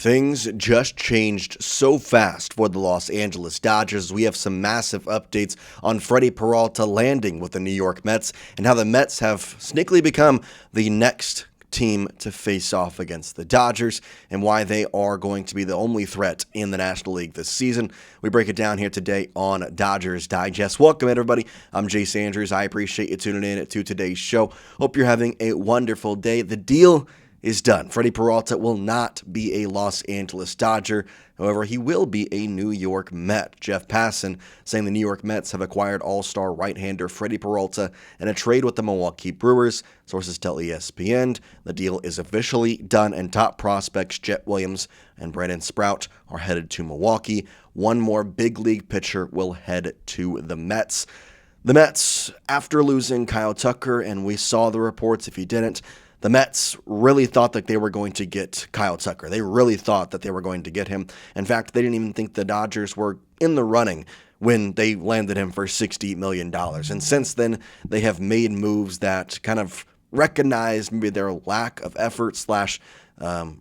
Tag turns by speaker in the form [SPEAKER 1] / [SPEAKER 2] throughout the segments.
[SPEAKER 1] Things just changed so fast for the Los Angeles Dodgers. We have some massive updates on Freddy Peralta landing with the New York Mets and how the Mets have sneakily become the next team to face off against the Dodgers and why they are going to be the only threat in the National League this season. We break it down here today on Dodgers Digest. Welcome, everybody. I'm Jace Andrews. I appreciate you tuning in to today's show. Hope you're having a wonderful day. The deal is done. Freddy Peralta will not be a Los Angeles Dodger. However, he will be a New York Met. Jeff Passan saying the New York Mets have acquired all-star right-hander Freddy Peralta in a trade with the Milwaukee Brewers. Sources tell ESPN the deal is officially done, and top prospects Jet Williams and Brandon Sprout are headed to Milwaukee. One more big league pitcher will head to the Mets. The Mets, after losing Kyle Tucker, and we saw the reports if you didn't, the Mets really thought that they were going to get Kyle Tucker. They really thought that they were going to get him. In fact, they didn't even think the Dodgers were in the running when they landed him for $60 million. And since then, they have made moves that kind of recognized maybe their lack of effort slash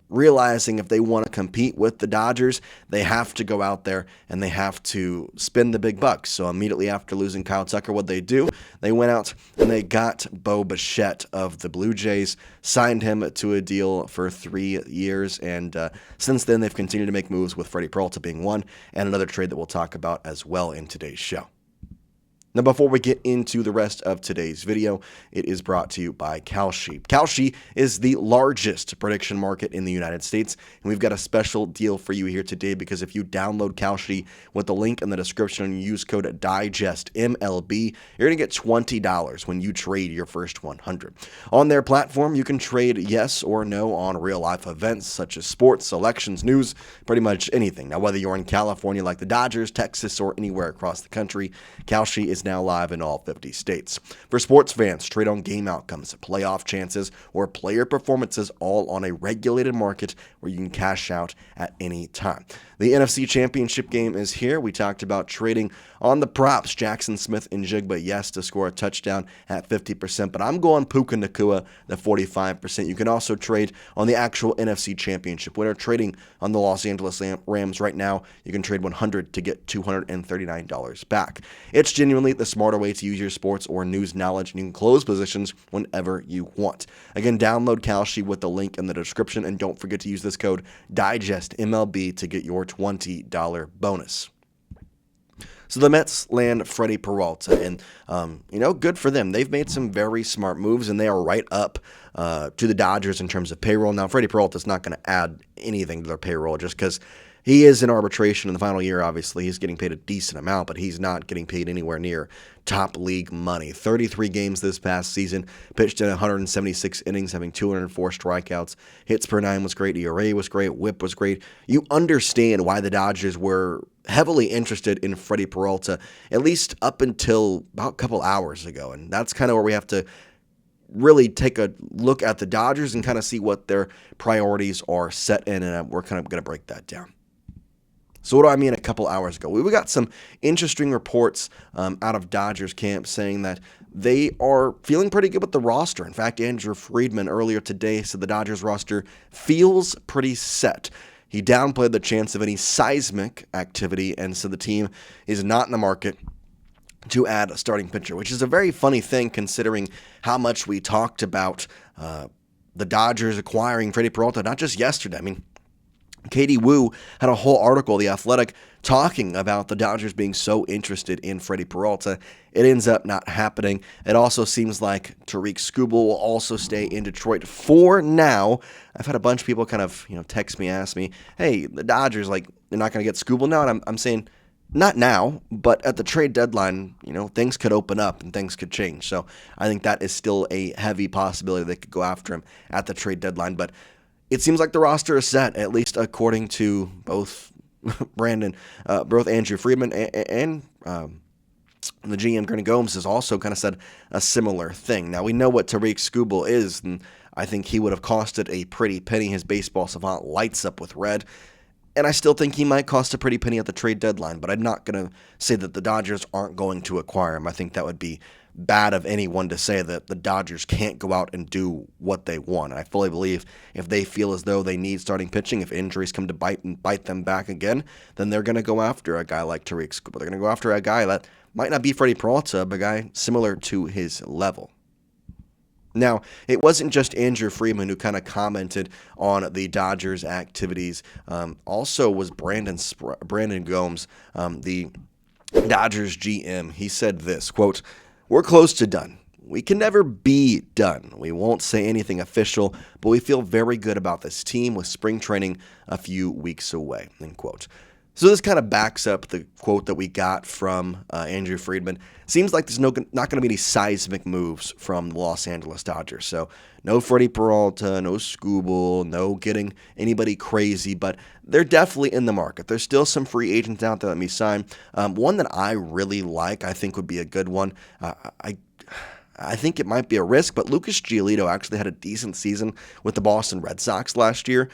[SPEAKER 1] realizing if they want to compete with the Dodgers, they have to go out there and they have to spend the big bucks. So immediately after losing Kyle Tucker, what they do, they went out and they got Bo Bichette of the Blue Jays, signed him to a deal for 3 years, and since then they've continued to make moves with Freddy Peralta being one, and another trade that we'll talk about as well in today's show. Now, before we get into the rest of today's video, it is brought to you by Kalshi. Kalshi is the largest prediction market in the United States, and we've got a special deal for you here today because if you download Kalshi with the link in the description and you use code DIGESTMLB, you're going to get $20 when you trade your first 100. On their platform, you can trade yes or no on real-life events such as sports, elections, news, pretty much anything. Now, whether you're in California like the Dodgers, Texas, or anywhere across the country, Kalshi is now live in all 50 states. For sports fans, trade on game outcomes, playoff chances, or player performances, all on a regulated market where you can cash out at any time. The NFC Championship game is here. We talked about trading on the props. Jackson Smith and Jigba, yes, to score a touchdown at 50%, but I'm going Puka Nacua, the 45%. You can also trade on the actual NFC Championship winner. Trading on the Los Angeles Rams right now, you can trade 100 to get $239 back. It's genuinely the smarter way to use your sports or news knowledge, and you can close positions whenever you want. Again, download Kalshi with the link in the description, and don't forget to use this code DIGESTMLB to get your $20 bonus. So the Mets land Freddy Peralta, and, good for them. They've made some very smart moves, and they are right up to the Dodgers in terms of payroll. Now, Freddy Peralta is not going to add anything to their payroll just because he is in arbitration in the final year. Obviously, he's getting paid a decent amount, but he's not getting paid anywhere near top league money. 33 games this past season, pitched in 176 innings, having 204 strikeouts. Hits per nine was great. ERA was great. WHIP was great. You understand why the Dodgers were heavily interested in Freddy Peralta, at least up until about a couple hours ago. And that's kind of where we have to really take a look at the Dodgers and kind of see what their priorities are set in, and we're kind of going to break that down. So what do I mean a couple hours ago? We got some interesting reports out of Dodgers camp saying that they are feeling pretty good with the roster. In fact, Andrew Friedman earlier today said the Dodgers roster feels pretty set. He downplayed the chance of any seismic activity and said the team is not in the market to add a starting pitcher, which is a very funny thing considering how much we talked about the Dodgers acquiring Freddy Peralta, not just yesterday. I mean, Katie Wu had a whole article, The Athletic, talking about the Dodgers being so interested in Freddy Peralta. It ends up not happening. It also seems like Tariq Skubal will also stay in Detroit for now. I've had a bunch of people kind of, text me, ask me, hey, the Dodgers, they're not going to get Skubal now? And I'm saying, not now, but at the trade deadline, things could open up and things could change. So I think that is still a heavy possibility they could go after him at the trade deadline. But it seems like the roster is set, at least according to both both Andrew Friedman and the GM, Gomes, has also kind of said a similar thing. Now, we know what Tariq Skubal is, and I think he would have costed a pretty penny. His baseball savant lights up with red. And I still think he might cost a pretty penny at the trade deadline, but I'm not going to say that the Dodgers aren't going to acquire him. I think that would be bad of anyone to say that the Dodgers can't go out and do what they want. And I fully believe if they feel as though they need starting pitching, if injuries come to bite them back again, then they're going to go after a guy like Tariq Skubal. They're going to go after a guy that might not be Freddy Peralta, but a guy similar to his level. Now, it wasn't just Andrew Freeman who kind of commented on the Dodgers' activities. Also was Brandon Gomes, the Dodgers GM. He said this, quote, "We're close to done. We can never be done. We won't say anything official, but we feel very good about this team with spring training a few weeks away," end quote. So this kind of backs up the quote that we got from Andrew Friedman. Seems like there's not going to be any seismic moves from the Los Angeles Dodgers. So no Freddy Peralta, no Skubal, no getting anybody crazy, but they're definitely in the market. There's still some free agents out there that may sign. One that I really like, I think would be a good one. I think it might be a risk, but Lucas Giolito actually had a decent season with the Boston Red Sox last year.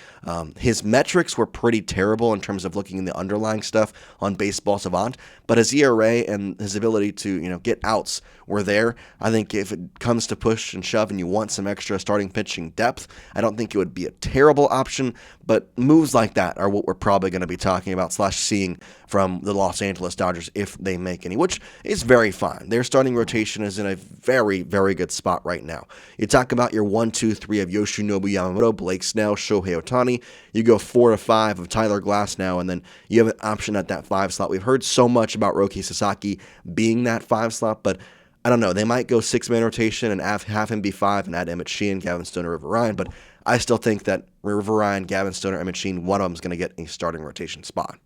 [SPEAKER 1] His metrics were pretty terrible in terms of looking in the underlying stuff on Baseball Savant, but his ERA and his ability to get outs were there. I think if it comes to push and shove and you want some extra starting pitching depth, I don't think it would be a terrible option, but moves like that are what we're probably going to be talking about / seeing from the Los Angeles Dodgers if they make any, which is very fine. Their starting rotation is in a very, very good spot right now. You talk about your 1, 2, 3 of Yoshinobu Yamamoto, Blake Snell, Shohei Ohtani. You go 4 to 5 of Tyler Glasnow, and then you have an option at that 5 slot. We've heard so much about Roki Sasaki being that 5 slot, but I don't know. They might go 6-man rotation and have him be 5 and add Emmett Sheehan, Gavin Stoner, River Ryan, but I still think that River Ryan, Gavin Stoner, Emmett Sheehan, one of them is going to get a starting rotation spot.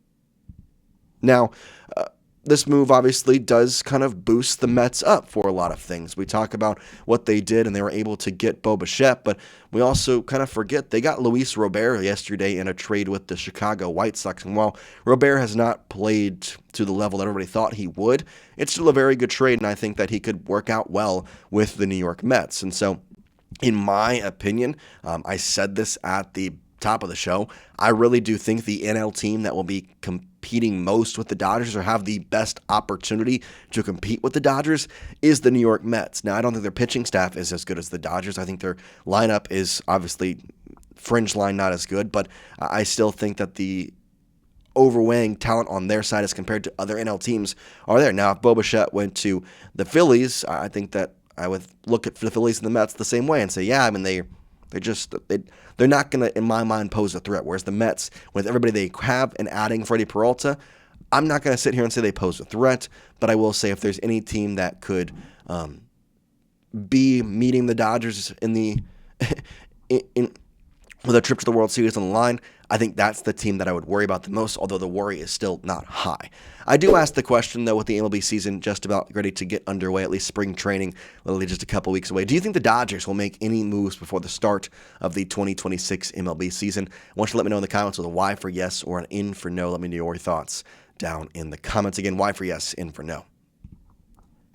[SPEAKER 1] Now, this move obviously does kind of boost the Mets up for a lot of things. We talk about what they did, and they were able to get Bo Bichette, but we also kind of forget they got Luis Robert yesterday in a trade with the Chicago White Sox. And while Robert has not played to the level that everybody thought he would, it's still a very good trade, and I think that he could work out well with the New York Mets. And so, in my opinion, I said this at the top of the show, I really do think the NL team that will be competing most with the Dodgers or have the best opportunity to compete with the Dodgers is the New York Mets. Now, I don't think their pitching staff is as good as the Dodgers. I think their lineup is obviously fringe line, not as good, but I still think that the overweighing talent on their side as compared to other NL teams are there. Now, if Bo Bichette went to the Phillies, I think that I would look at the Phillies and the Mets the same way and say, yeah, I mean, they're not going to, in my mind, pose a threat. Whereas the Mets, with everybody they have and adding Freddy Peralta, I'm not going to sit here and say they pose a threat, but I will say if there's any team that could be meeting the Dodgers with a trip to the World Series on the line, I think that's the team that I would worry about the most, although the worry is still not high. I do ask the question, though, with the MLB season just about ready to get underway, at least spring training, literally just a couple weeks away. Do you think the Dodgers will make any moves before the start of the 2026 MLB season? I want you to let me know in the comments with a Y for yes or an N for no. Let me know your thoughts down in the comments. Again, Y for yes, N for no.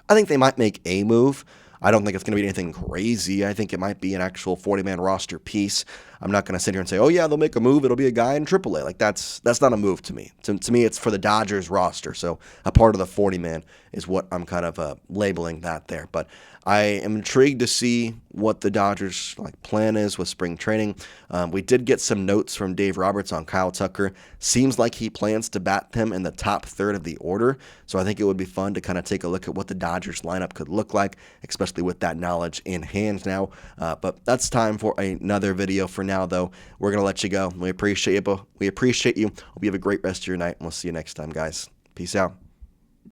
[SPEAKER 1] I think they might make a move. I don't think it's going to be anything crazy. I think it might be an actual 40-man roster piece. I'm not going to sit here and say, oh, yeah, they'll make a move. It'll be a guy in AAA. Like, that's not a move to me. To me, it's for the Dodgers roster. So a part of the 40-man is what I'm kind of labeling that there. But I am intrigued to see what the Dodgers plan is with spring training. We did get some notes from Dave Roberts on Kyle Tucker. Seems like he plans to bat him in the top third of the order. So I think it would be fun to kind of take a look at what the Dodgers lineup could look like, especially with that knowledge in hand now. But that's time for another video. For now, though, we're going to let you go. We appreciate you. Hope you have a great rest of your night, and we'll see you next time, guys. Peace out.